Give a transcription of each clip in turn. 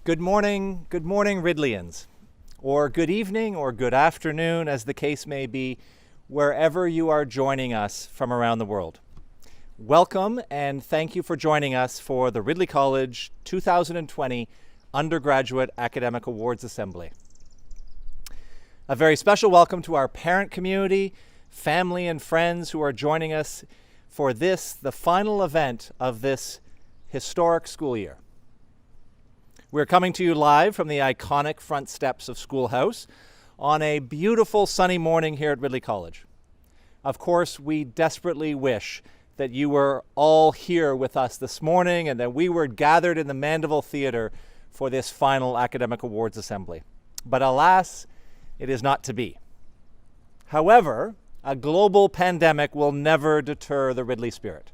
Good morning, Ridleyans, or good evening, or good afternoon, as the case may be, wherever you are joining us from around the world. Welcome, and thank you for joining us for the Ridley College 2020 Undergraduate Academic Awards Assembly. A very special welcome to our parent community, family, and friends who are joining us for this, the final event of this historic school year. We're coming to you live from the iconic front steps of Schoolhouse on a beautiful sunny morning here at Ridley College. Of course, we desperately wish that you were all here with us this morning and that we were gathered in the Mandeville Theatre for this final Academic Awards Assembly. But alas, it is not to be. However, a global pandemic will never deter the Ridley spirit.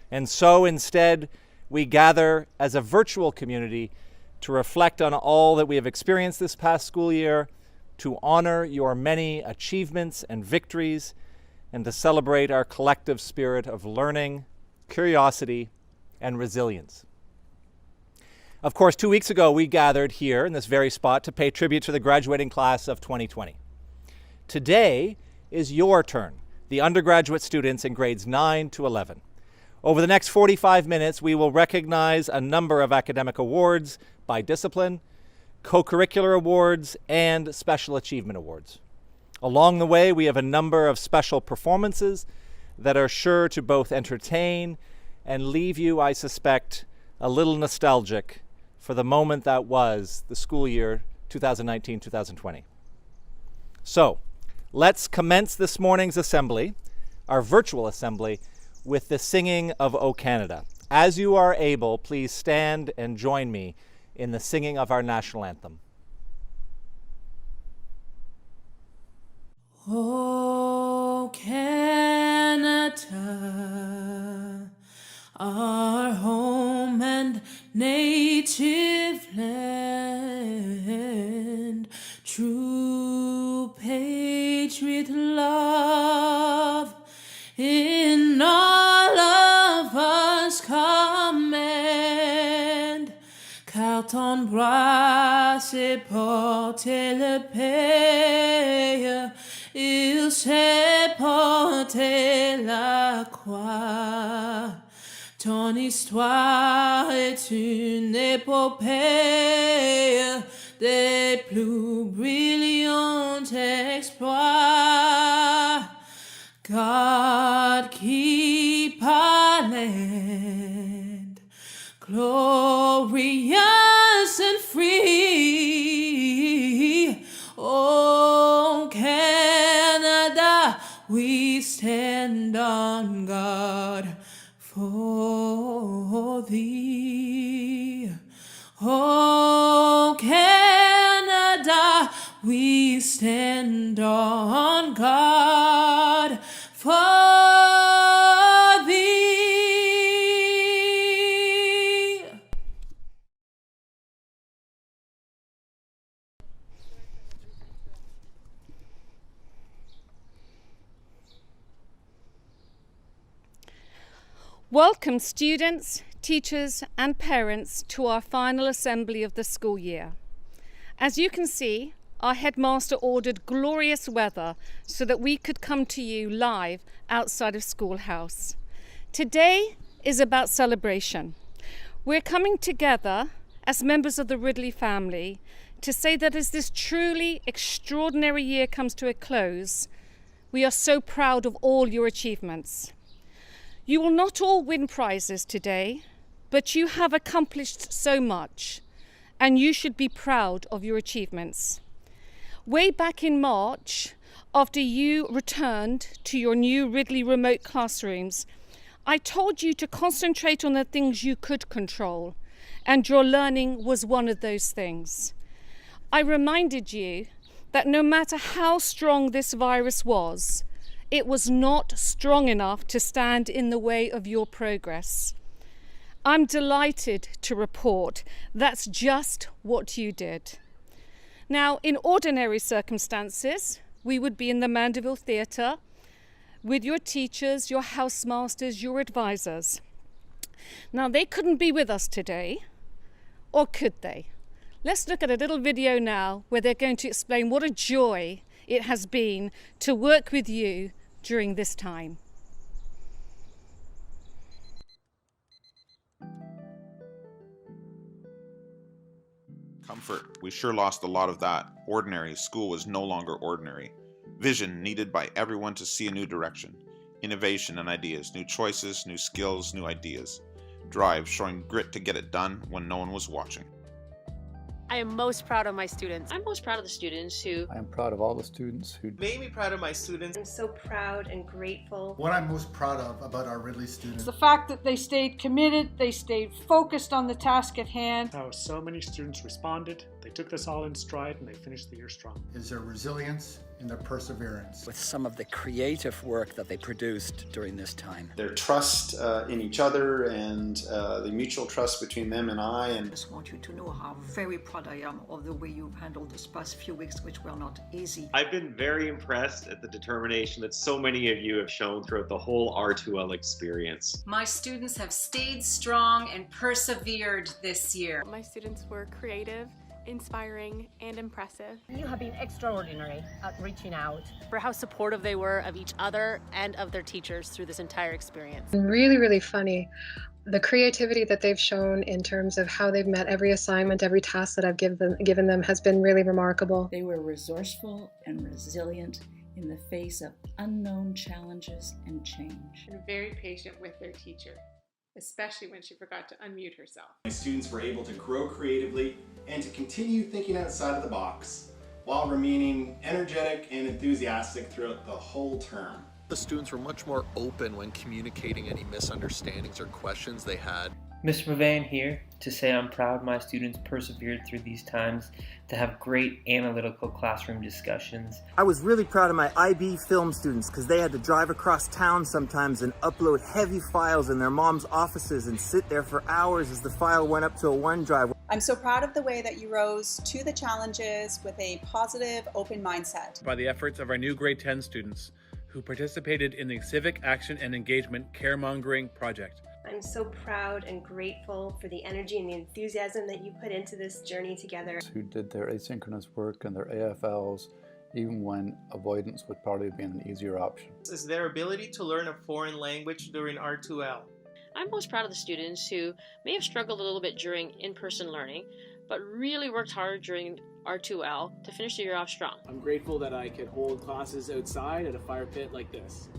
And so instead, we gather as a virtual community to reflect on all that we have experienced this past school year, to honor your many achievements and victories, and to celebrate our collective spirit of learning, curiosity, and resilience. Of course, 2 weeks ago, we gathered here in this very spot to pay tribute to the graduating class of 2020. Today is your turn, the undergraduate students in grades 9 to 11. Over the next 45 minutes, we will recognize a number of academic awards by discipline, co-curricular awards, and special achievement awards. Along the way, we have a number of special performances that are sure to both entertain and leave you, I suspect, a little nostalgic for the moment that was the school year 2019-2020. So, let's commence this morning's assembly, our virtual assembly, with the singing of O Canada. As you are able, please stand and join me in the singing of our national anthem. O Canada, our home and native land, true patriot love in all of us command, car ton bras s'est porté le pays, il s'est porté la croix. Ton histoire est une épopée des plus brillants exploits. God keep our land glorious and free. Oh, Canada, we stand on guard for thee. Oh, Canada, we stand on guard for thee. Welcome students, teachers and parents to our final assembly of the school year. As you can see, our headmaster ordered glorious weather so that we could come to you live outside of Schoolhouse. Today is about celebration. We're coming together as members of the Ridley family to say that as this truly extraordinary year comes to a close, we are so proud of all your achievements. You will not all win prizes today, but you have accomplished so much, and you should be proud of your achievements. Way back in March, after you returned to your new Ridley remote classrooms, I told you to concentrate on the things you could control, and your learning was one of those things. I reminded you that no matter how strong this virus was, it was not strong enough to stand in the way of your progress. I'm delighted to report that's just what you did. Now, in ordinary circumstances, we would be in the Mandeville Theatre with your teachers, your housemasters, your advisors. Now, they couldn't be with us today, or could they? Let's look at a little video now where they're going to explain what a joy it has been to work with you during this time. Comfort. We sure lost a lot of that. Ordinary. School was no longer ordinary. Vision needed by everyone to see a new direction. Innovation and ideas. New choices, new skills, new ideas. Drive, showing grit to get it done when no one was watching. I am most proud of my students. I'm most proud of the students who... I am proud of all the students who made me proud of my students. I'm so proud and grateful. What I'm most proud of about our Ridley students. The fact that they stayed committed, they stayed focused on the task at hand. How so many students responded, they took this all in stride, and they finished the year strong. Is their resilience and their perseverance. With some of the creative work that they produced during this time. Their trust in each other and the mutual trust between them and I. I just want you to know how very proud I am of the way you've handled this past few weeks, which were not easy. I've been very impressed at the determination that so many of you have shown throughout the whole R2L experience. My students have stayed strong and persevered this year. My students were creative, inspiring, and impressive. You have been extraordinary at reaching out. For how supportive they were of each other and of their teachers through this entire experience. Really, really funny. The creativity that they've shown in terms of how they've met every assignment, every task that I've given them has been really remarkable. They were resourceful and resilient in the face of unknown challenges and change. And very patient with their teacher, especially when she forgot to unmute herself. My students were able to grow creatively and to continue thinking outside of the box while remaining energetic and enthusiastic throughout the whole term. The students were much more open when communicating any misunderstandings or questions they had. Mr. Pavane here to say I'm proud my students persevered through these times to have great analytical classroom discussions. I was really proud of my IB film students because they had to drive across town sometimes and upload heavy files in their mom's offices and sit there for hours as the file went up to a OneDrive. I'm so proud of the way that you rose to the challenges with a positive, open mindset. By the efforts of our new grade 10 students who participated in the Civic Action and Engagement Caremongering Project. I'm so proud and grateful for the energy and the enthusiasm that you put into this journey together. Who did their asynchronous work and their AFLs, even when avoidance would probably be an easier option. Is their ability to learn a foreign language during R2L. I'm most proud of the students who may have struggled a little bit during in-person learning, but really worked hard during R2L to finish the year off strong. I'm grateful that I could hold classes outside at a fire pit like this.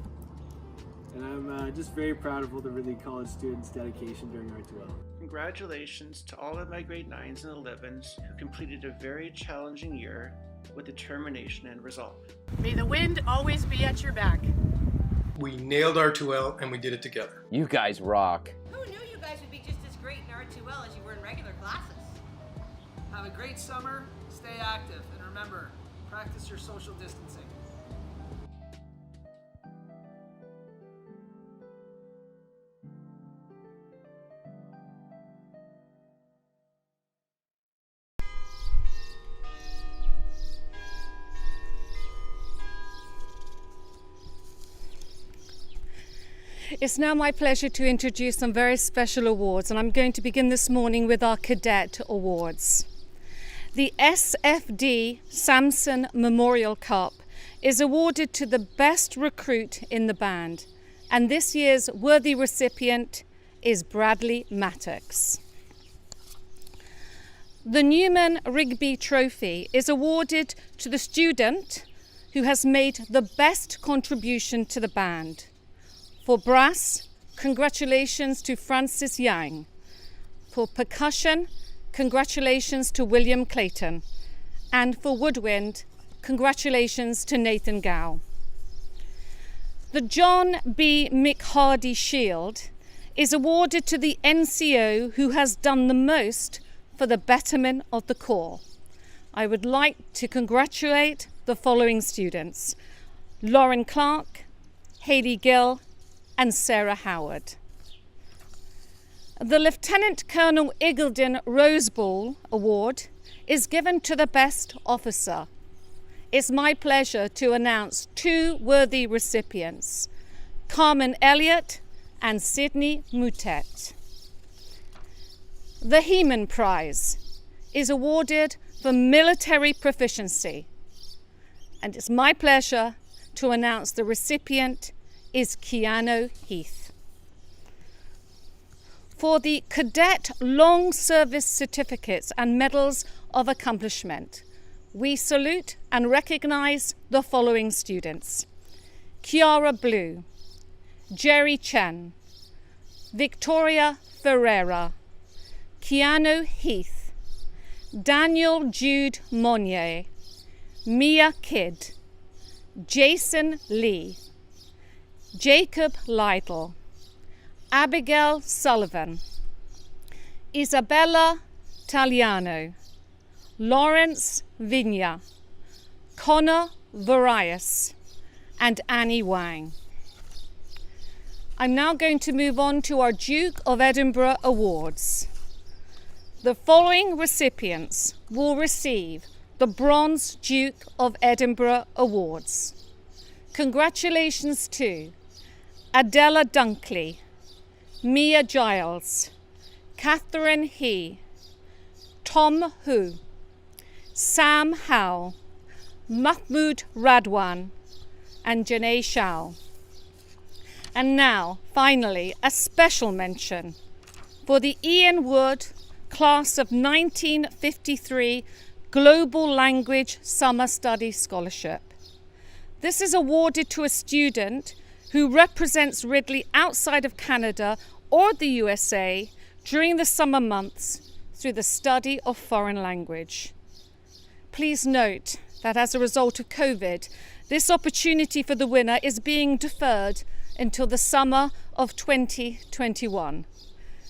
And I'm just very proud of all the Ridley College students' dedication during R2L. Congratulations to all of my grade 9s and 11s who completed a very challenging year with determination and resolve. May the wind always be at your back. We nailed R2L and we did it together. You guys rock. Who knew you guys would be just as great in R2L as you were in regular classes? Have a great summer, stay active, and remember, practice your social distancing. It's now my pleasure to introduce some very special awards, and I'm going to begin this morning with our Cadet Awards. The SFD Samson Memorial Cup is awarded to the best recruit in the band, and this year's worthy recipient is Bradley Mattox. The Newman Rigby Trophy is awarded to the student who has made the best contribution to the band. For brass, congratulations to Francis Yang. For percussion, congratulations to William Clayton. And for woodwind, congratulations to Nathan Gow. The John B. McHardy Shield is awarded to the NCO who has done the most for the betterment of the Corps. I would like to congratulate the following students: Lauren Clark, Hayley Gill, and Sarah Howard. The Lieutenant Colonel Iggledon Rose Ball Award is given to the best officer. It's my pleasure to announce two worthy recipients, Carmen Elliott and Sydney Moutet. The Heman Prize is awarded for military proficiency. And it's my pleasure to announce the recipient is Keanu Heath. For the Cadet Long Service Certificates and Medals of Accomplishment, we salute and recognize the following students: Kiara Blue, Jerry Chen, Victoria Ferreira, Keanu Heath, Daniel Jude Monnier, Mia Kidd, Jason Lee, Jacob Lytle, Abigail Sullivan, Isabella Taliano, Lawrence Vigna, Connor Varias, and Annie Wang. I'm now going to move on to our Duke of Edinburgh Awards. The following recipients will receive the Bronze Duke of Edinburgh Awards. Congratulations to Adela Dunkley, Mia Giles, Catherine He, Tom Hu, Sam Howe, Mahmoud Radwan, and Janae Shao. And now, finally, a special mention for the Ian Wood Class of 1953 Global Language Summer Study Scholarship. This is awarded to a student who represents Ridley outside of Canada or the USA during the summer months through the study of foreign language. Please note that as a result of COVID, this opportunity for the winner is being deferred until the summer of 2021.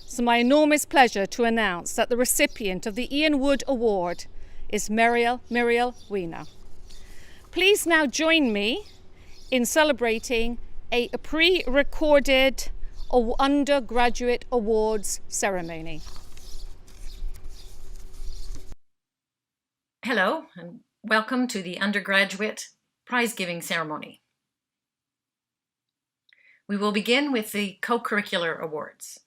It's my enormous pleasure to announce that the recipient of the Ian Wood Award is Muriel Wiener. Please now join me in celebrating a pre-recorded undergraduate awards ceremony. Hello, and welcome to the undergraduate prize-giving ceremony. We will begin with the co-curricular awards.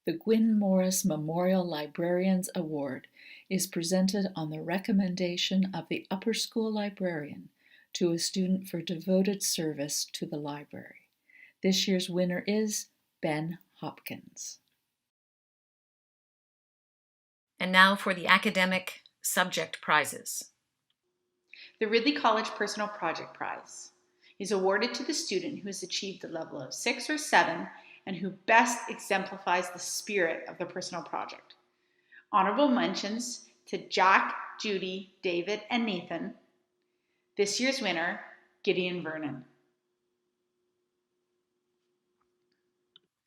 The Gwyn Morris Memorial Librarians Award is presented on the recommendation of the upper school librarian to a student for devoted service to the library. This year's winner is Ben Hopkins. And now for the academic subject prizes. The Ridley College Personal Project Prize is awarded to the student who has achieved the level of 6 or 7 and who best exemplifies the spirit of the personal project. Honorable mentions to Jack, Judy, David, and Nathan. This year's winner, Gideon Vernon.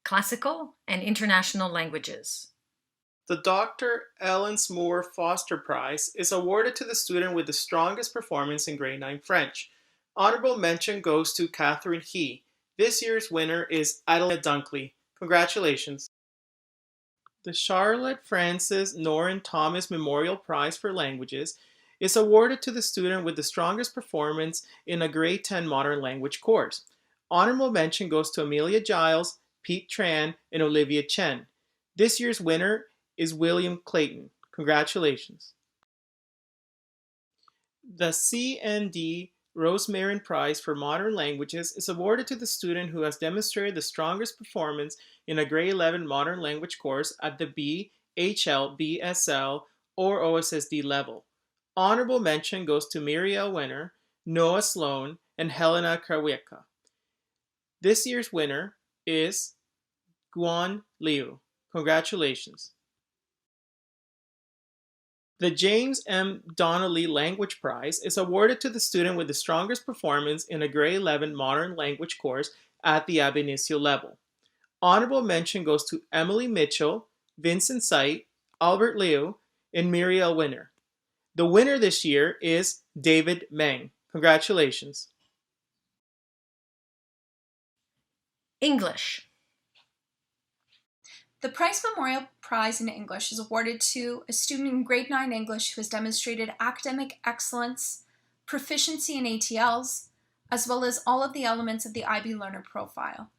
Classical and international languages. The Dr. Ellen Moore Foster Prize is awarded to the student with the strongest performance in grade 9 French. Honorable mention goes to Catherine He. This year's winner is Adela Dunkley. Congratulations. The Charlotte Frances Norrin Thomas Memorial Prize for Languages is awarded to the student with the strongest performance in a grade 10 modern language course. Honorable mention goes to Amelia Giles, Pete Tran, and Olivia Chen. This year's winner is William Clayton. Congratulations. The CND Rosemarin Prize for Modern Languages is awarded to the student who has demonstrated the strongest performance in a grade 11 modern language course at the B, HL, BSL, or OSSD level. Honorable mention goes to Muriel Wenner, Noah Sloan, and Helena Krawiecka. This year's winner is Guan Liu. Congratulations. The James M. Donnelly Language Prize is awarded to the student with the strongest performance in a grade 11 modern language course at the ab initio level. Honorable mention goes to Emily Mitchell, Vincent Sight, Albert Liu, and Muriel Winner. The winner this year is David Meng. Congratulations. English. The Price Memorial Prize in English is awarded to a student in grade 9 English who has demonstrated academic excellence, proficiency in ATLs, as well as all of the elements of the IB Learner Profile.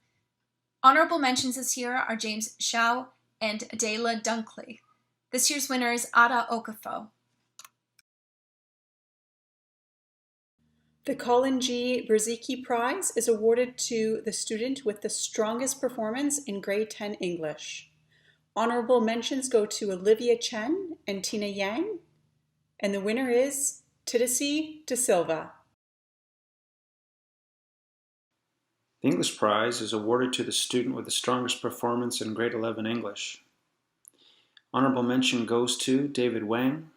Honorable mentions this year are James Shao and Adela Dunkley. This year's winner is Ada Okafor. The Colin G. Berzicki Prize is awarded to the student with the strongest performance in grade 10 English. Honorable mentions go to Olivia Chen and Tina Yang, and the winner is Tidisi De Silva. The English Prize is awarded to the student with the strongest performance in grade 11 English. Honorable mention goes to David Wang,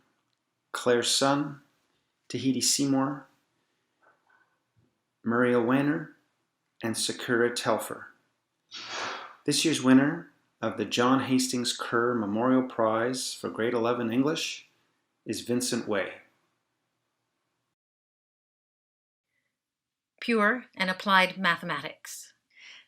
Claire Sun, Tahiti Seymour, Maria Weiner, and Sakura Telfer. This year's winner of the John Hastings Kerr Memorial Prize for grade 11 English is Vincent Way. Pure and Applied Mathematics.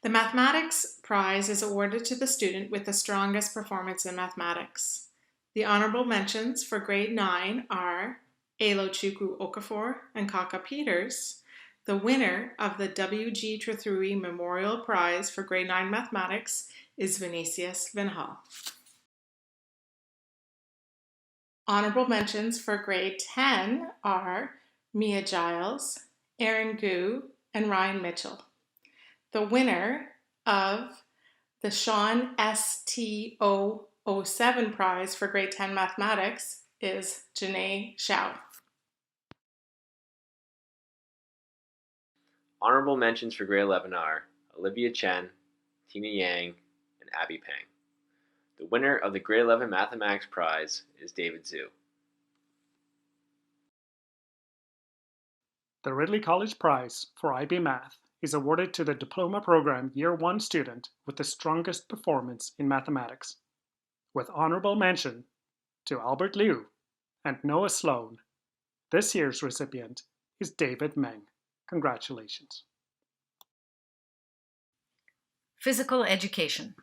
The Mathematics Prize is awarded to the student with the strongest performance in mathematics. The honorable mentions for grade 9 are Elochukwu Okafor and Kaka Peters. The winner of the W.G. Trathui Memorial Prize for grade 9 mathematics is Vinicius Vinhal. Honorable mentions for grade 10 are Mia Giles, Aaron Gu, and Ryan Mitchell. The winner of the Sean STO 07 Prize for grade 10 mathematics is Janae Shao. Honorable mentions for grade 11 are Olivia Chen, Tina Yang, and Abby Pang. The winner of the grade 11 Mathematics Prize is David Zhu. The Ridley College Prize for IB Math is awarded to the Diploma Program Year 1 student with the strongest performance in mathematics, with honorable mention to Albert Liu and Noah Sloan. This year's recipient is David Meng. Congratulations. Physical Education.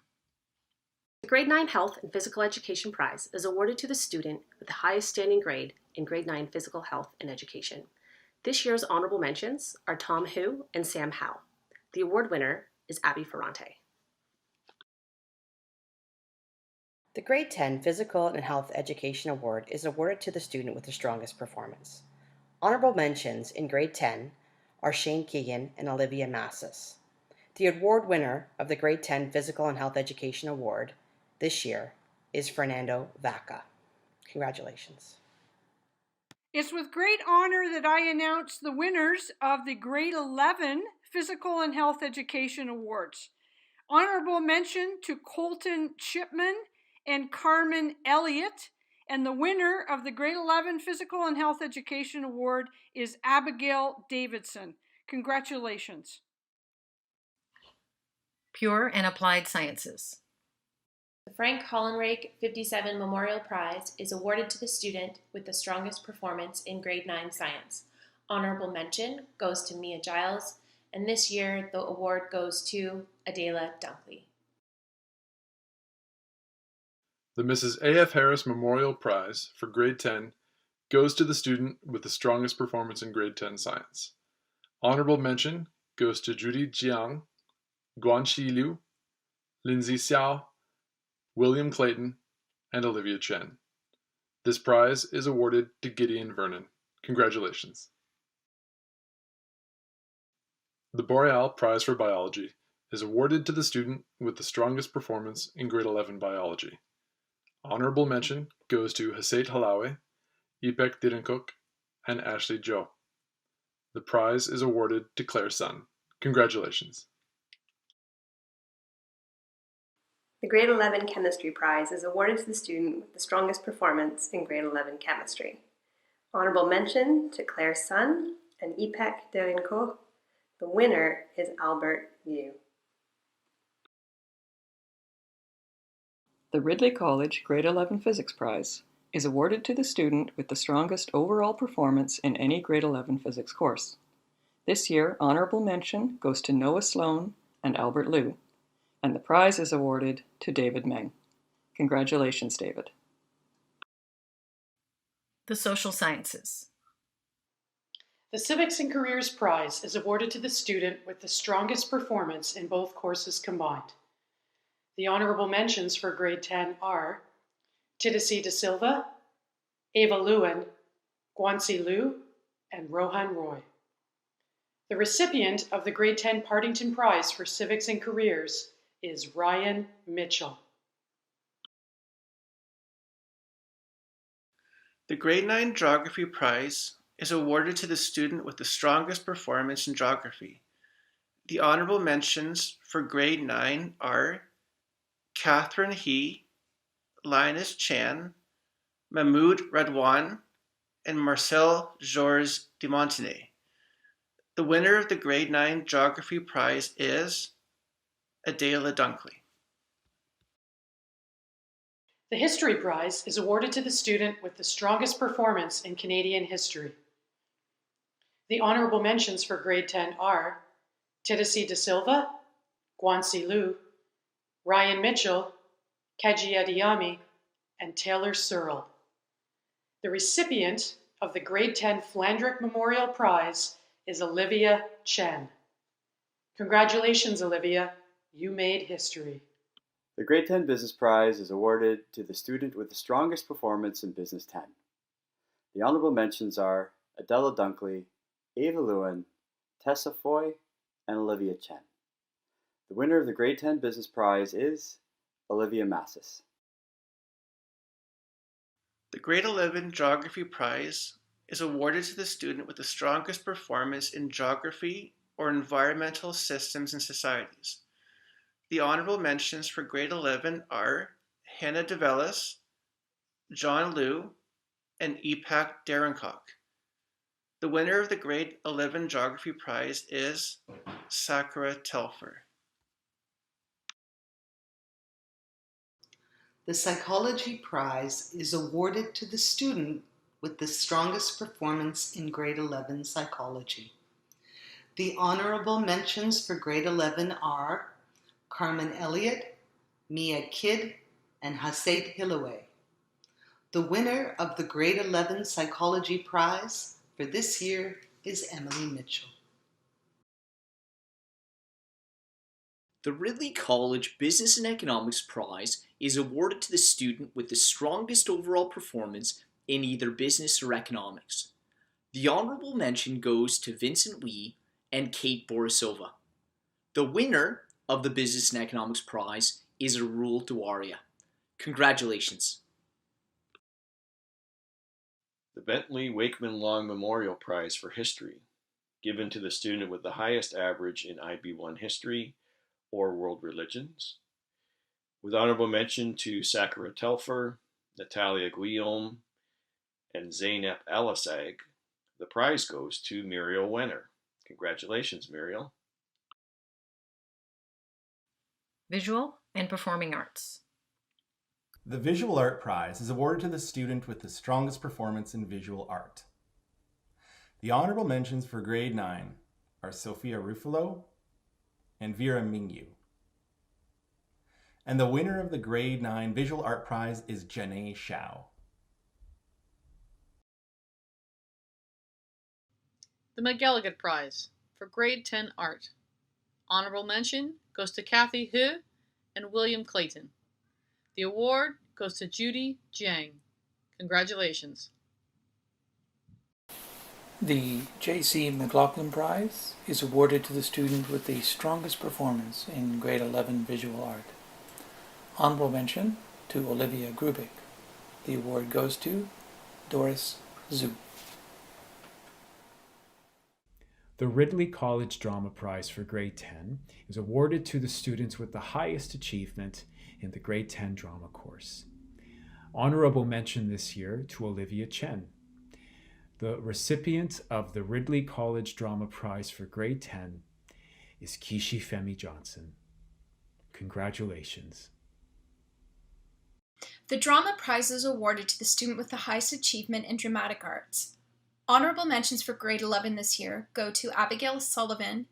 The Grade 9 Health and Physical Education Prize is awarded to the student with the highest standing grade in Grade 9 Physical Health and Education. This year's honorable mentions are Tom Hu and Sam Howe. The award winner is Abby Ferrante. The Grade 10 Physical and Health Education Award is awarded to the student with the strongest performance. Honorable mentions in Grade 10 are Shane Keegan and Olivia Massis. The award winner of the Grade 10 Physical and Health Education Award this year is Fernando Vaca. Congratulations. It's with great honor that I announce the winners of the Grade 11 Physical and Health Education Awards. Honorable mention to Colton Chipman and Carmen Elliott, and the winner of the Grade 11 Physical and Health Education Award is Abigail Davidson. Congratulations. Pure and Applied Sciences. The Frank Hollenrake 57 Memorial Prize is awarded to the student with the strongest performance in Grade 9 Science. Honorable mention goes to Mia Giles, and this year the award goes to Adela Dunkley. The Mrs. A.F. Harris Memorial Prize for Grade 10 goes to the student with the strongest performance in Grade 10 Science. Honorable mention goes to Judy Jiang, Guanxi Liu, Lindsay Xiao, William Clayton, and Olivia Chen. This prize is awarded to Gideon Vernon. Congratulations. The Boreal Prize for Biology is awarded to the student with the strongest performance in Grade 11 Biology. Honorable mention goes to Hasait Halawe, Ipek Dirinkuk, and Ashley Joe. The prize is awarded to Claire Sun. Congratulations. The Grade 11 Chemistry Prize is awarded to the student with the strongest performance in Grade 11 Chemistry. Honorable mention to Claire Sun and Ipek Derinko. The winner is Albert Liu. The Ridley College Grade 11 Physics Prize is awarded to the student with the strongest overall performance in any Grade 11 physics course. This year, honorable mention goes to Noah Sloan and Albert Liu, and the prize is awarded to David Meng. Congratulations, David. The Social Sciences. The Civics and Careers Prize is awarded to the student with the strongest performance in both courses combined. The honorable mentions for Grade 10 are Tidesi Da Silva, Ava Lewin, Guanxi Liu, and Rohan Roy. The recipient of the Grade 10 Partington Prize for Civics and Careers is Ryan Mitchell. The Grade 9 Geography Prize is awarded to the student with the strongest performance in geography. The honorable mentions for Grade 9 are Catherine He, Linus Chan, Mahmoud Radwan, and Marcel Georges de Montenay. The winner of the Grade 9 Geography Prize is Adela Dunkley. The History Prize is awarded to the student with the strongest performance in Canadian history. The honorable mentions for Grade 10 are Tidesi Da Silva, Guanxi Liu, Ryan Mitchell, Kaji Adiyami, and Taylor Searle. The recipient of the Grade 10 Flandrick Memorial Prize is Olivia Chen. Congratulations, Olivia. You made history. The Grade 10 Business Prize is awarded to the student with the strongest performance in Business 10. The honorable mentions are Adela Dunkley, Ava Lewin, Tessa Foy, and Olivia Chen. The winner of the Grade 10 Business Prize is Olivia Massis. The Grade 11 Geography Prize is awarded to the student with the strongest performance in geography or environmental systems and societies. The honorable mentions for Grade 11 are Hannah DeVellis, John Liu, and Epak Derenkok. The winner of the Grade 11 Geography Prize is Sakura Telfer. The Psychology Prize is awarded to the student with the strongest performance in Grade 11 Psychology. The honorable mentions for Grade 11 are Carmen Elliott, Mia Kidd, and Hasait Hillaway. The winner of the Grade 11 Psychology Prize for this year is Emily Mitchell. The Ridley College Business and Economics Prize is awarded to the student with the strongest overall performance in either business or economics. The honorable mention goes to Vincent Wee and Kate Borisova. The winner of the Business and Economics Prize is Arul Duaria. Congratulations. The Bentley Wakeman Long Memorial Prize for History, given to the student with the highest average in IB1 History or World Religions, with honorable mention to Sakura Telfer, Natalia Guillaume, and Zeynep Alasag. The prize goes to Muriel Wenner. Congratulations, Muriel. Visual and Performing Arts. The Visual Art Prize is awarded to the student with the strongest performance in visual art. The honorable mentions for Grade 9 are Sophia Ruffalo and Vera Mingyu. And the winner of the Grade 9 Visual Art Prize is Janae Shao. The McGilligan Prize for Grade 10 Art. Honorable mention goes to Kathy Hu and William Clayton. The award goes to Judy Jiang. Congratulations. The J.C. McLaughlin Prize is awarded to the student with the strongest performance in Grade 11 Visual Art. Honorable mention to Olivia Grubik. The award goes to Doris Zhu. The Ridley College Drama Prize for Grade 10 is awarded to the students with the highest achievement in the Grade 10 drama course. Honorable mention this year to Olivia Chen. The recipient of the Ridley College Drama Prize for Grade 10 is Kishi Femi Johnson. Congratulations. The Drama Prize is awarded to the student with the highest achievement in dramatic arts. Honorable mentions for Grade 11 this year go to Abigail Sullivan,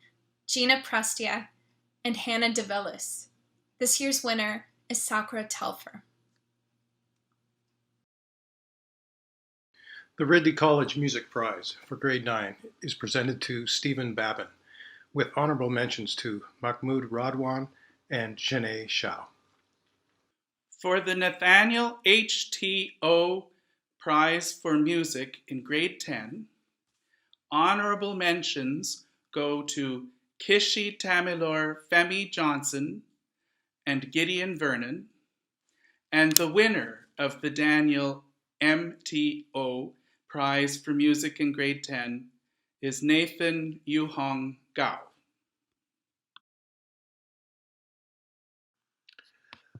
Gina Prestia, and Hannah DeVillis. This year's winner is Sakura Telfer. The Ridley College Music Prize for Grade 9 is presented to Stephen Babin, with honorable mentions to Mahmoud Radwan and Janae Shao. For the Nathaniel H.T.O. Prize for Music in Grade 10, honorable mentions go to Kishi Tamilor Femi Johnson and Gideon Vernon, and the winner of the Daniel M.T.O. Prize for Music in Grade 10 is Nathan Yuhong Gao.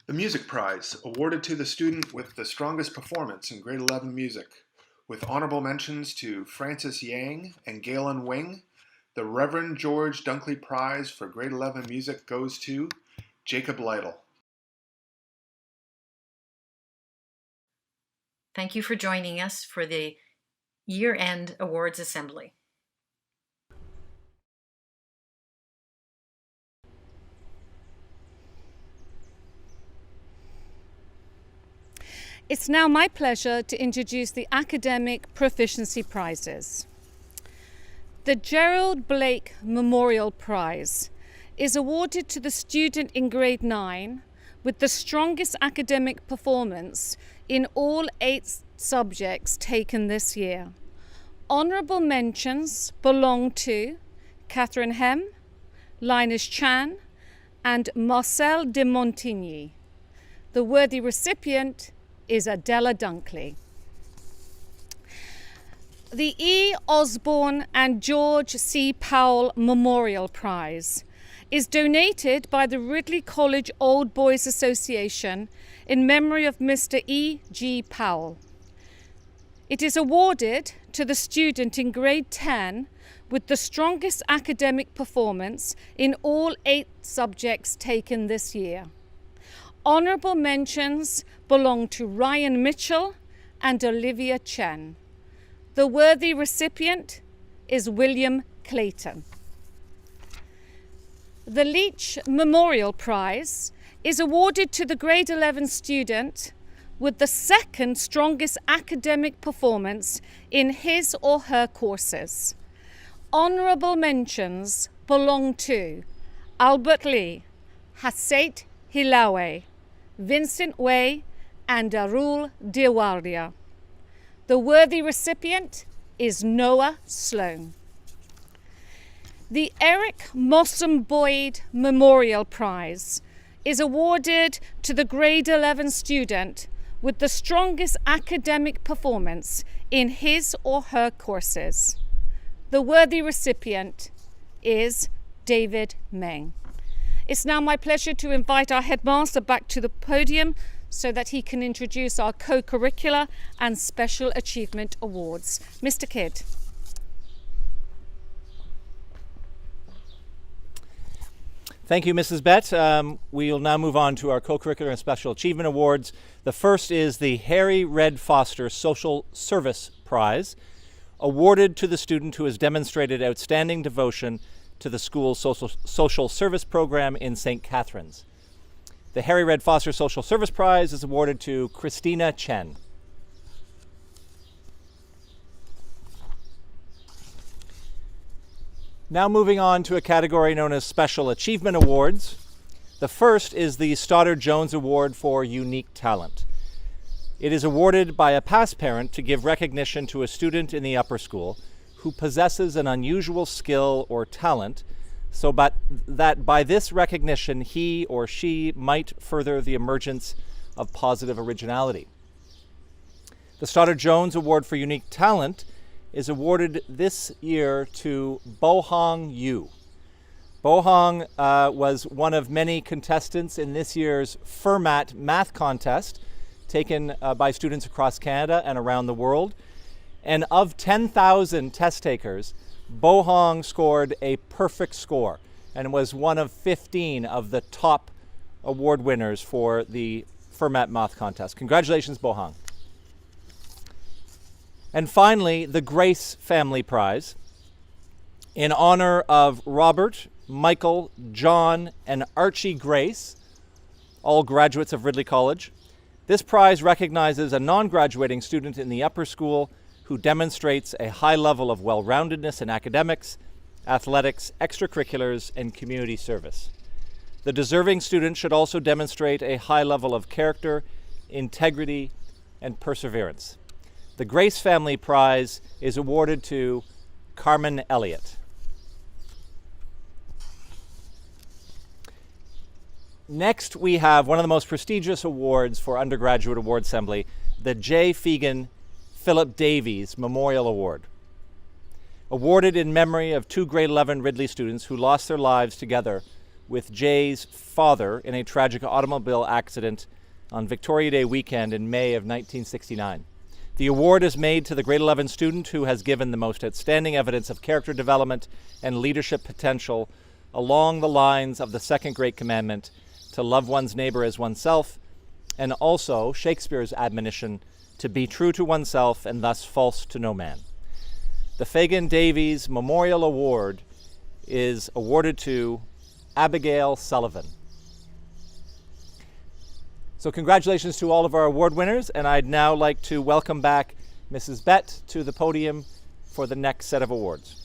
The Music Prize, awarded to the student with the strongest performance in grade 11 music, with honorable mentions to Francis Yang and Galen Wing. The Reverend George Dunkley Prize for grade 11 music goes to Jacob Lytle. Thank you for joining us for the year-end awards assembly. It's now my pleasure to introduce the Academic Proficiency Prizes. The Gerald Blake Memorial Prize is awarded to the student in grade 9 with the strongest academic performance in all 8 subjects taken this year. Honourable mentions belong to Catherine Hem, Linus Chan, and Marcel de Montigny. The worthy recipient is Adela Dunkley. The E. Osborne and George C. Powell Memorial Prize is donated by the Ridley College Old Boys Association in memory of Mr. E. G. Powell. It is awarded to the student in grade 10 with the strongest academic performance in all 8 subjects taken this year. Honourable mentions belong to Ryan Mitchell and Olivia Chen. The worthy recipient is William Clayton. The Leach Memorial Prize is awarded to the grade 11 student with the second strongest academic performance in his or her courses. Honourable mentions belong to Albert Lee, Hasset Hilawe, Vincent Wei, and Arul Diwalia. The worthy recipient is Noah Sloan. The Eric Mossam Boyd Memorial Prize is awarded to the grade 11 student with the strongest academic performance in his or her courses. The worthy recipient is David Meng. It's now my pleasure to invite our headmaster back to the podium so that he can introduce our co-curricular and special achievement awards. Mr. Kidd. Thank you, Mrs. Bett. We will now move on to our co-curricular and special achievement awards. The first is the Harry Red Foster Social Service Prize, awarded to the student who has demonstrated outstanding devotion to the school's social service program in St. Catharines. The Harry Red Foster Social Service Prize is awarded to Christina Chen. Now moving on to a category known as Special Achievement Awards. The first is the Stoddard Jones Award for Unique Talent. It is awarded by a past parent to give recognition to a student in the upper school who possesses an unusual skill or talent, so that by this recognition he or she might further the emergence of positive originality. The Stoddard Jones Award for Unique Talent is awarded this year to Bohong Yu. Bohong was one of many contestants in this year's Fermat math contest taken by students across Canada and around the world. And of 10,000 test takers, Bohong scored a perfect score and was one of 15 of the top award winners for the Fermat math contest. Congratulations, Bohong. And finally, the Grace Family Prize, in honor of Robert, Michael, John, and Archie Grace, all graduates of Ridley College. This prize recognizes a non-graduating student in the upper school who demonstrates a high level of well-roundedness in academics, athletics, extracurriculars, and community service. The deserving student should also demonstrate a high level of character, integrity, and perseverance. The Grace Family Prize is awarded to Carmen Elliott. Next, we have one of the most prestigious awards for Undergraduate Award Assembly, the J. Fegan Philip Davies Memorial Award. Awarded in memory of two grade 11 Ridley students who lost their lives together with Jay's father in a tragic automobile accident on Victoria Day weekend in May of 1969. The award is made to the grade 11 student who has given the most outstanding evidence of character development and leadership potential along the lines of the second great commandment to love one's neighbor as oneself, and also Shakespeare's admonition to be true to oneself and thus false to no man. The Fagan Davies Memorial Award is awarded to Abigail Sullivan. So congratulations to all of our award winners, and I'd now like to welcome back Mrs. Bett to the podium for the next set of awards.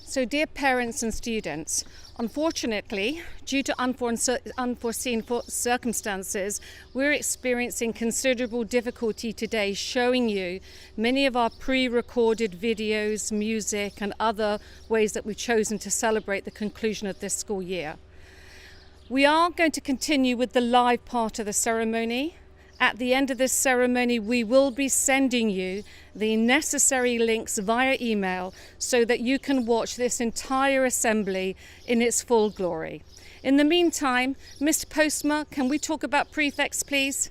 So dear parents and students, unfortunately, due to unforeseen circumstances, we're experiencing considerable difficulty today showing you many of our pre-recorded videos, music, and other ways that we've chosen to celebrate the conclusion of this school year. We are going to continue with the live part of the ceremony. At the end of this ceremony, we will be sending you the necessary links via email so that you can watch this entire assembly in its full glory. In the meantime, Mr. Postma, can we talk about prefects, please?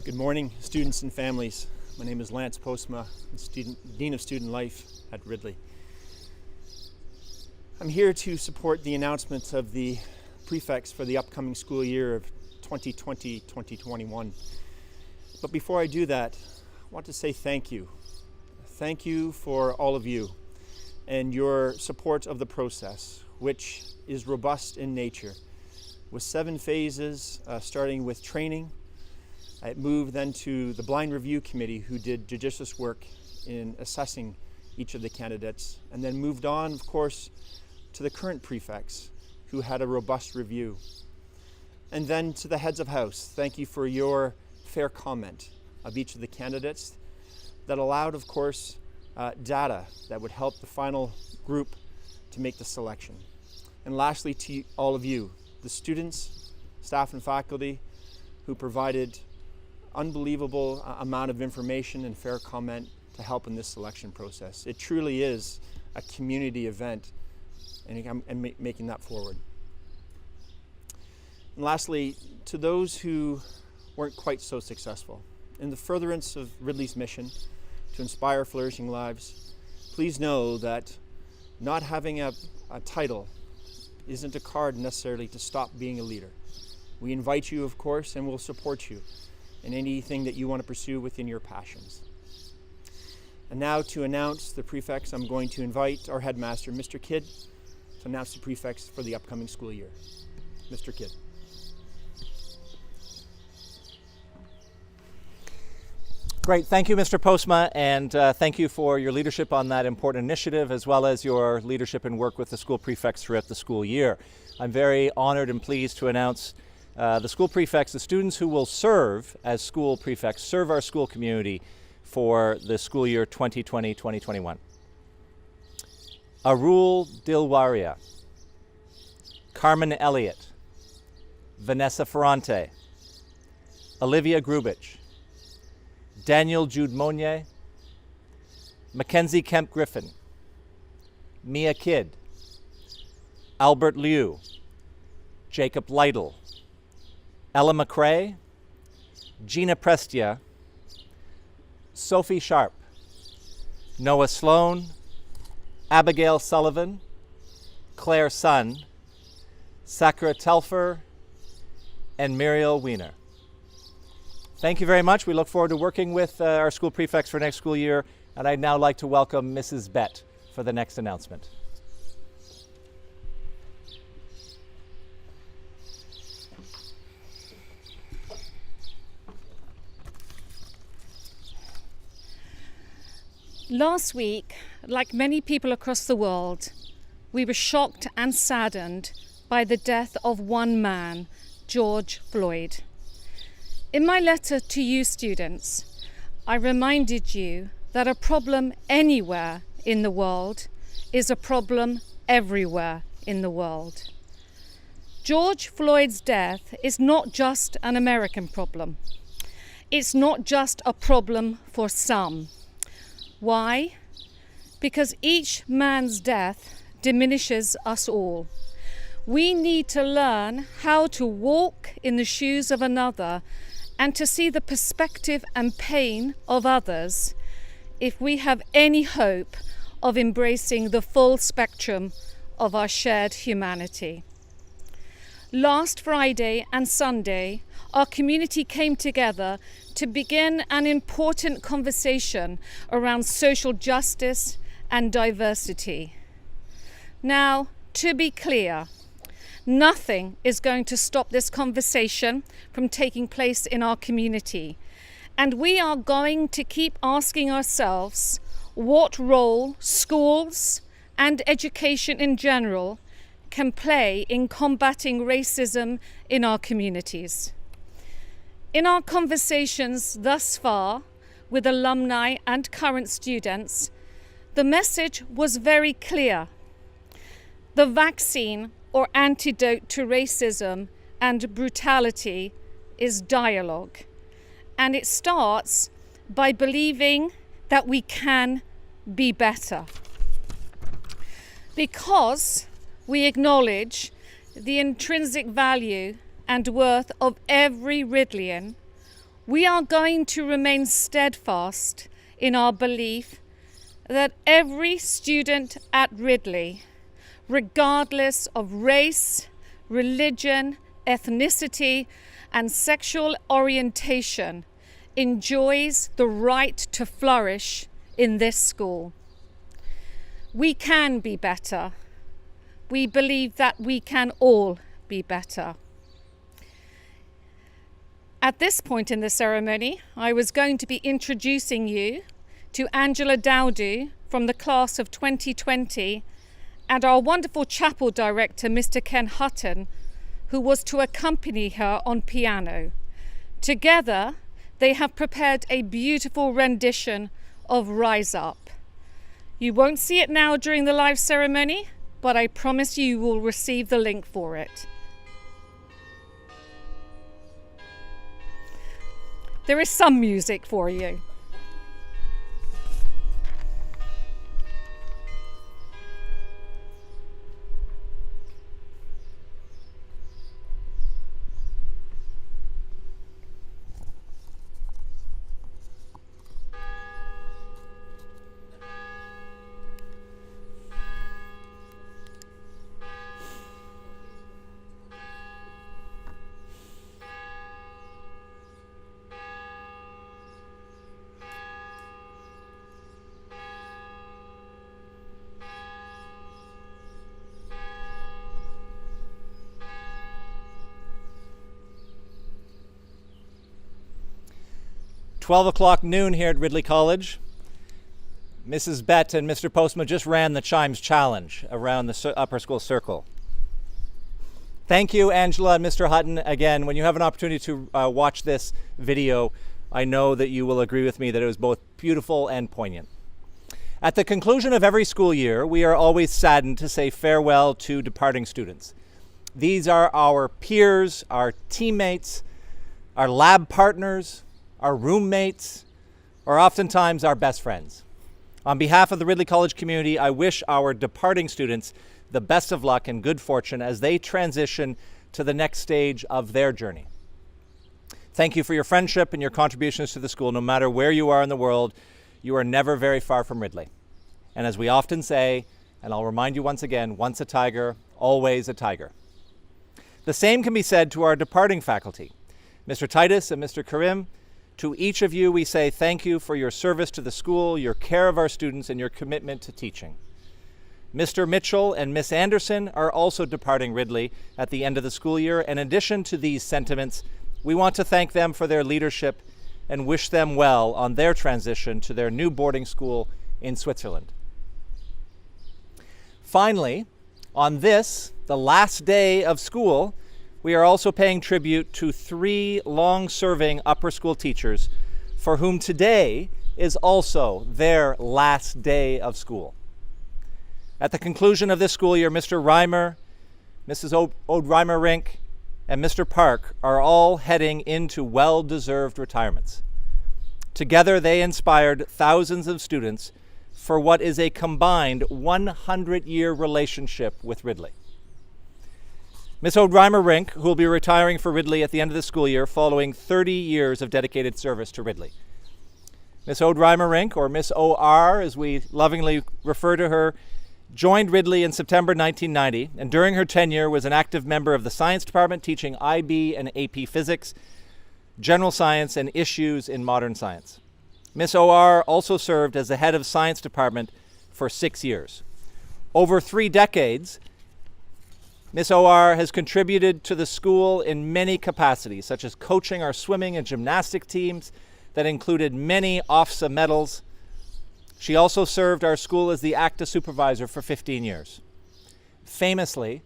Good morning, students and families. My name is Lance Postma, Dean of Student Life at Ridley. I'm here to support the announcement of the prefects for the upcoming school year of 2020-2021. But before I do that, I want to say thank you. Thank you for all of you and your support of the process, which is robust in nature. With 7 phases, starting with training, it moved then to the blind review committee who did judicious work in assessing each of the candidates, and then moved on, of course, to the current prefects who had a robust review. And then to the heads of house, thank you for your fair comment of each of the candidates that allowed, of course, data that would help the final group to make the selection. And lastly, to all of you, the students, staff and faculty who provided unbelievable amount of information and fair comment to help in this selection process. It truly is a community event, and making that forward. And lastly, to those who weren't quite so successful, in the furtherance of Ridley's mission to inspire flourishing lives, please know that not having a title isn't a card necessarily to stop being a leader. We invite you, of course, and we'll support you in anything that you want to pursue within your passions. And now to announce the prefects, I'm going to invite our headmaster, Mr. Kidd, to announce the prefects for the upcoming school year. Mr. Kidd. Great, thank you, Mr. Postma, and thank you for your leadership on that important initiative, as well as your leadership and work with the school prefects throughout the school year. I'm very honored and pleased to announce the school prefects, the students who will serve as school prefects, serve our school community for the school year 2020-2021. Arul Dilwaria, Carmen Elliott, Vanessa Ferrante, Olivia Grubich, Daniel Jude Monnier, Mackenzie Kemp Griffin, Mia Kidd, Albert Liu, Jacob Lytle, Ella McRae, Gina Prestia, Sophie Sharp, Noah Sloan, Abigail Sullivan, Claire Sun, Sakura Telfer, and Muriel Wiener. Thank you very much. We look forward to working with our school prefects for next school year, and I'd now like to welcome Mrs. Bett for the next announcement. Last week, like many people across the world, we were shocked and saddened by the death of one man, George Floyd. In my letter to you students, I reminded you that a problem anywhere in the world is a problem everywhere in the world. George Floyd's death is not just an American problem. It's not just a problem for some. Why? Because each man's death diminishes us all. We need to learn how to walk in the shoes of another and to see the perspective and pain of others if we have any hope of embracing the full spectrum of our shared humanity. Last Friday and Sunday, our community came together to begin an important conversation around social justice and diversity. Now, to be clear, nothing is going to stop this conversation from taking place in our community. And we are going to keep asking ourselves what role schools and education in general can play in combating racism in our communities. In our conversations thus far with alumni and current students, the message was very clear. The vaccine or antidote to racism and brutality is dialogue. And it starts by believing that we can be better. Because we acknowledge the intrinsic value and worth of every Ridleyan, we are going to remain steadfast in our belief that every student at Ridley, regardless of race, religion, ethnicity, and sexual orientation, enjoys the right to flourish in this school. We can be better. We believe that we can all be better. At this point in the ceremony, I was going to be introducing you to Angela Dowdy from the class of 2020 and our wonderful chapel director, Mr. Ken Hutton, who was to accompany her on piano. Together, they have prepared a beautiful rendition of Rise Up. You won't see it now during the live ceremony, but I promise you will receive the link for it. There is some music for you. Noon here at Ridley College. Mrs. Bett and Mr. Postma just ran the Chimes Challenge around the upper school circle. Thank you, Angela and Mr. Hutton. Again, when you have an opportunity to watch this video, I know that you will agree with me that it was both beautiful and poignant. At the conclusion of every school year, we are always saddened to say farewell to departing students. These are our peers, our teammates, our lab partners, our roommates, or oftentimes our best friends. On behalf of the Ridley College community, I wish our departing students the best of luck and good fortune as they transition to the next stage of their journey. Thank you for your friendship and your contributions to the school. No matter where you are in the world, you are never very far from Ridley. And as we often say, and I'll remind you once again, once a tiger, always a tiger. The same can be said to our departing faculty. Mr. Titus and Mr. Karim, to each of you, we say thank you for your service to the school, your care of our students, and your commitment to teaching. Mr. Mitchell and Miss Anderson are also departing Ridley at the end of the school year. In addition to these sentiments, we want to thank them for their leadership and wish them well on their transition to their new boarding school in Switzerland. Finally, on this, the last day of school, we are also paying tribute to 3 long-serving upper school teachers for whom today is also their last day of school. At the conclusion of this school year, Mr. Reimer, Mrs. Reimer-Rink, and Mr. Park are all heading into well-deserved retirements. Together, they inspired thousands of students for what is a combined 100-year relationship with Ridley. Miss Reimer-Rink, who will be retiring for Ridley at the end of the school year following 30 years of dedicated service to Ridley. Miss Reimer-Rink, or Miss OR as we lovingly refer to her, joined Ridley in September 1990, and during her tenure was an active member of the science department teaching IB and AP physics, general science, and issues in modern science. Miss OR also served as the head of science department for 6 years. Over 3 decades, Miss OR has contributed to the school in many capacities, such as coaching our swimming and gymnastic teams that included many OFSA medals. She also served our school as the ACTA supervisor for 15 years. Famously,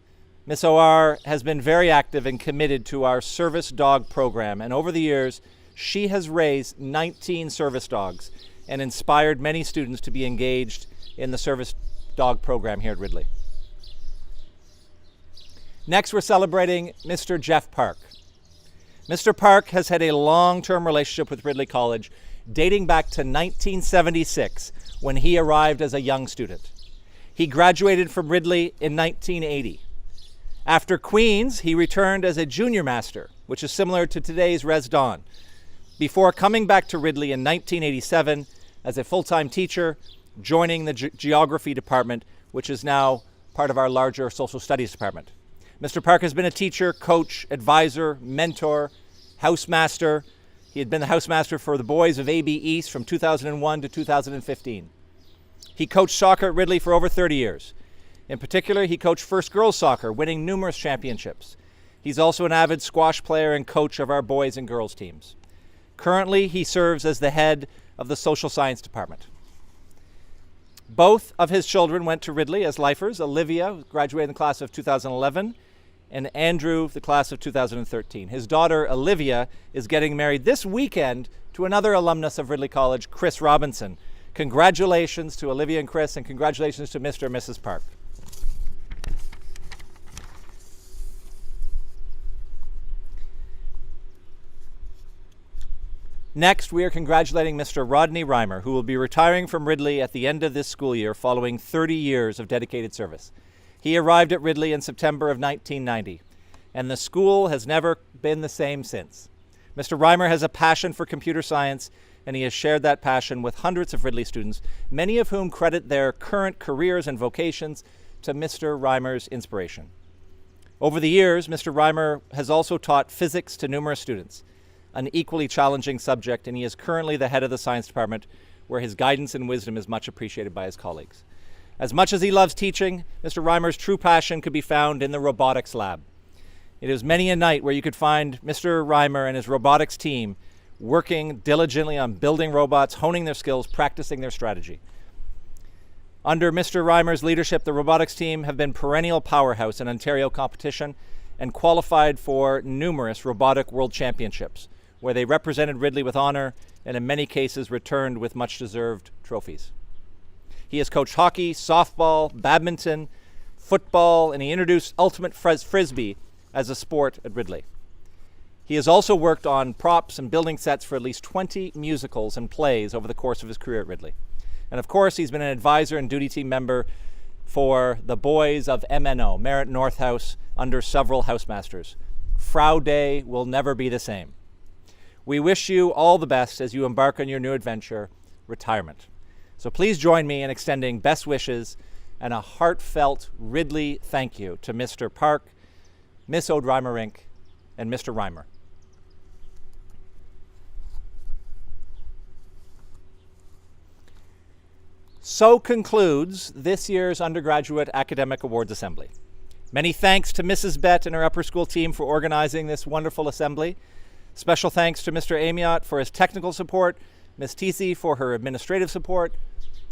Miss OR has been very active and committed to our service dog program, and over the years, she has raised 19 service dogs and inspired many students to be engaged in the service dog program here at Ridley. Next, we're celebrating Mr. Jeff Park. Mr. Park has had a long-term relationship with Ridley College dating back to 1976 when he arrived as a young student. He graduated from Ridley in 1980. After Queen's, he returned as a junior master, which is similar to today's Res Don, before coming back to Ridley in 1987 as a full-time teacher, joining the geography department, which is now part of our larger social studies department. Mr. Park has been a teacher, coach, advisor, mentor, housemaster. He had been the housemaster for the boys of AB East from 2001 to 2015. He coached soccer at Ridley for over 30 years. In particular, he coached first girls soccer, winning numerous championships. He's also an avid squash player and coach of our boys and girls teams. Currently, he serves as the head of the social science department. Both of his children went to Ridley as lifers. Olivia, who graduated in the class of 2011, and Andrew, the class of 2013. His daughter, Olivia, is getting married this weekend to another alumnus of Ridley College, Chris Robinson. Congratulations to Olivia and Chris, and congratulations to Mr. and Mrs. Park. Next, we are congratulating Mr. Rodney Reimer, who will be retiring from Ridley at the end of this school year following 30 years of dedicated service. He arrived at Ridley in September of 1990, and the school has never been the same since. Mr. Reimer has a passion for computer science, and he has shared that passion with hundreds of Ridley students, many of whom credit their current careers and vocations to Mr. Reimer's inspiration. Over the years, Mr. Reimer has also taught physics to numerous students, an equally challenging subject, and he is currently the head of the science department, where his guidance and wisdom is much appreciated by his colleagues. As much as he loves teaching, Mr. Reimer's true passion could be found in the robotics lab. It is many a night where you could find Mr. Reimer and his robotics team working diligently on building robots, honing their skills, practicing their strategy. Under Mr. Reimer's leadership, the robotics team have been perennial powerhouse in Ontario competition and qualified for numerous robotic world championships, where they represented Ridley with honor and in many cases returned with much deserved trophies. He has coached hockey, softball, badminton, football, and he introduced ultimate frisbee as a sport at Ridley. He has also worked on props and building sets for at least 20 musicals and plays over the course of his career at Ridley. And of course, he's been an advisor and duty team member for the boys of MNO, Merritt North House, under several housemasters. Frau Day will never be the same. We wish you all the best as you embark on your new adventure, retirement. So please join me in extending best wishes and a heartfelt Ridley thank you to Mr. Park, Miss Reimer-Rink, and Mr. Reimer. So concludes this year's Undergraduate Academic Awards Assembly. Many thanks to Mrs. Bett and her upper school team for organizing this wonderful assembly. Special thanks to Mr. Amiot for his technical support, Ms. Tisi for her administrative support,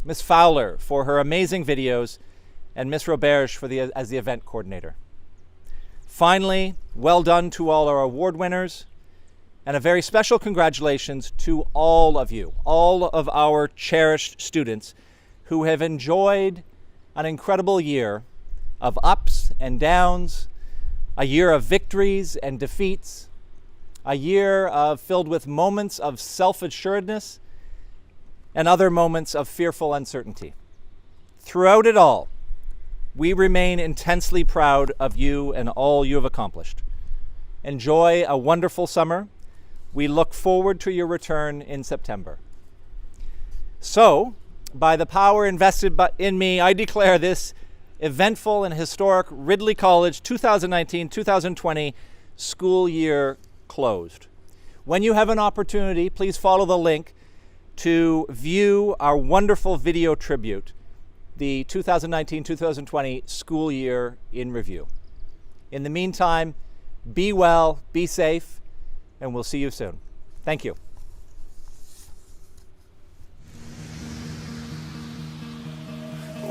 Miss Fowler for her amazing videos, and Miss Roberge as the event coordinator. Finally, well done to all our award winners, and a very special congratulations to all of you, all of our cherished students who have enjoyed an incredible year of ups and downs, a year of victories and defeats, a year filled with moments of self-assuredness and other moments of fearful uncertainty. Throughout it all, we remain intensely proud of you and all you have accomplished. Enjoy a wonderful summer. We look forward to your return in September. So, by the power invested in me, I declare this eventful and historic Ridley College 2019-2020 school year closed. When you have an opportunity, please follow the link to view our wonderful video tribute, the 2019-2020 school year in review. In the meantime, be well, be safe, and we'll see you soon. Thank you.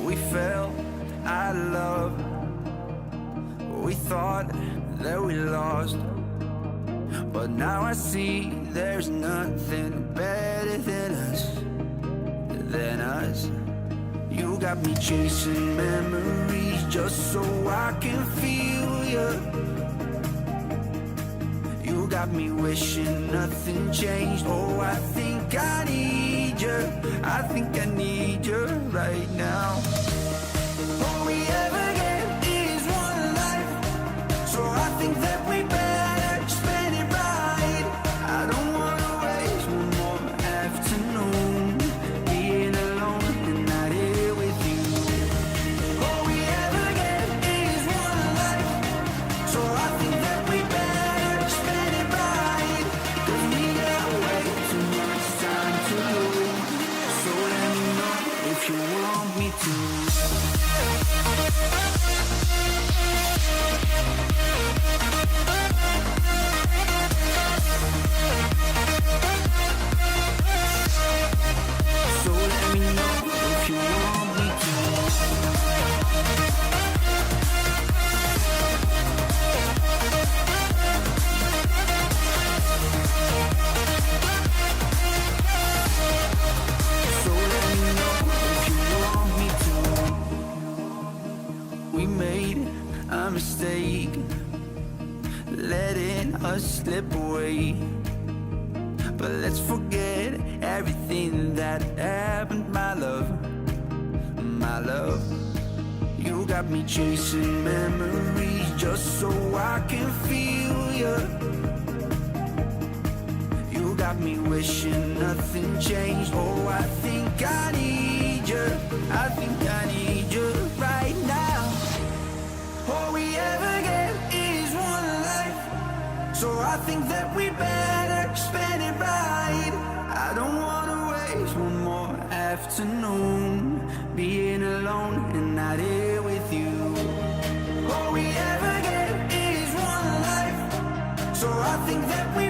We fell out of love. We thought that we lost, but now I see there's nothing better than us. You got me chasing memories just so I can feel you. You got me wishing nothing changed. Oh, I think I need you. I think I need you right now. All we ever get is one life, so I think that we better spend it right. I don't wanna waste one more afternoon being alone and not here with you. All we ever get is one life, so I think that we better spend it right. 'Cause we got way too much time to lose. So let me know if you want me to. So let me know if you want me to. So let me know if you want me to. We made a mistake, letting us slip away. But let's forget everything that happened, my love, my love. You got me chasing memories just so I can feel you. You got me wishing nothing changed. Oh, I think I need you. I think I need you right now. All we ever get is one life, so I think that we better spend it right. I don't wanna waste one more afternoon being alone and not here with you. All we ever get is one life, so I think that we